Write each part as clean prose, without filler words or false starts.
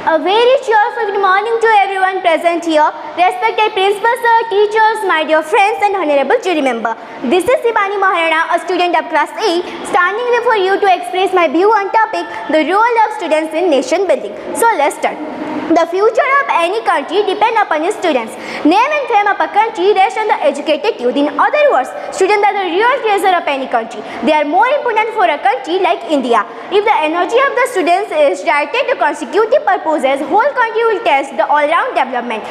A very cheerful good morning to everyone present here. Respected principal sir, teachers, my dear friends and honorable jury member. This is Sibani Maharana, a student of class 8, standing before you to express my view on topic, the role of students in nation building. So let's start. The future of any country depends upon its students. Name and fame of a country rests on the educated youth. In other words, students are the real treasure of any country. They are more important for a country like India. If the energy of the students is directed to consecutive purposes, whole country will test the all-round development.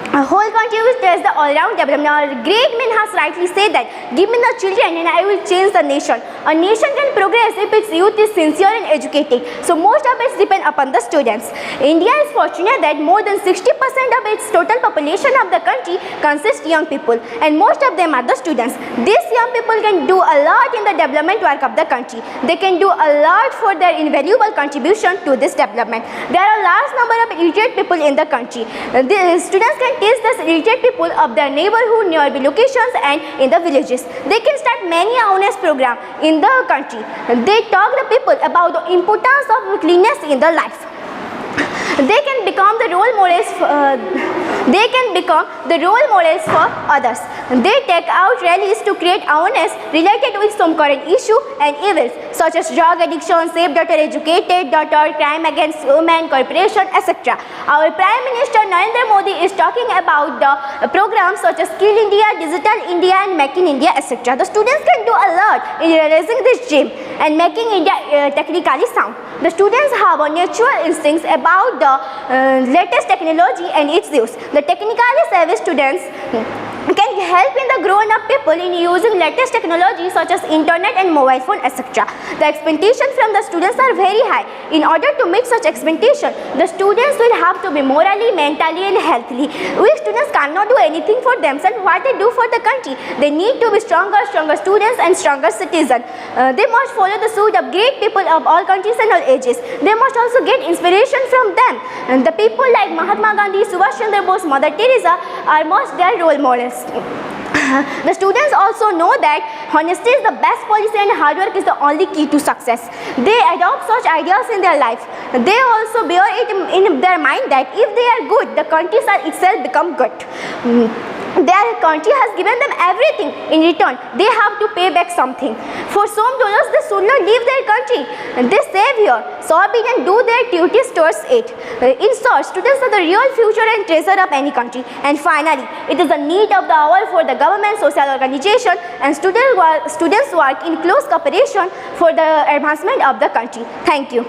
A whole country will test the all-round development. Our great man has rightly said that, give me the children and I will change the nation. A nation can progress if its youth is sincere and educated. So most of it depends upon the students. India is fortunate that more than 60% of its total population of the country consists young people, and most of them are the students. These young people can do a lot in the development work of the country. They can do a lot for their invaluable contribution to this development. There are a large number of illiterate people in the country. The students can teach the illiterate people of their neighborhood, nearby locations and in the villages. They can start many awareness programs in the country. They talk to people about the importance of cleanliness in the life. They can become the role models for others. They take out rallies to create awareness related with some current issue and evils such as drug addiction, SafeDaughter.Educated.org, crime against women, corruption, etc. Our Prime Minister Narendra Modi is talking about the programs such as Skill India, Digital India and Make in India, etc. The students can do a lot in realizing this dream and making India technically sound. The students have a natural instincts about the latest technology and its use. The technically savvy students can help in the grown-up people in using latest technology such as internet and mobile phone, etc. The expectations from the students are very high. In order to meet such expectation, the students will have to be morally, mentally and healthily. We students cannot do anything for themselves what they do for the country. They need to be stronger students and stronger citizens. They must follow the suit of great people of all countries and all ages. They must also get inspiration from them. And the people like Mahatma Gandhi, Subhash Chandra Bose, Mother Teresa are most their role models. The students also know that honesty is the best policy and hard work is the only key to success. They adopt such ideas in their life. They also bear it in their mind that if they are good, the country shall itself become good. Their country has given them everything. In return, they have to pay back something. For some dollars, they should not leave their country. They save here, serve it and do their duties towards it. In short, students are the real future and treasure of any country. And finally, it is the need of the hour for the government, social organization and students work in close cooperation for the advancement of the country. Thank you.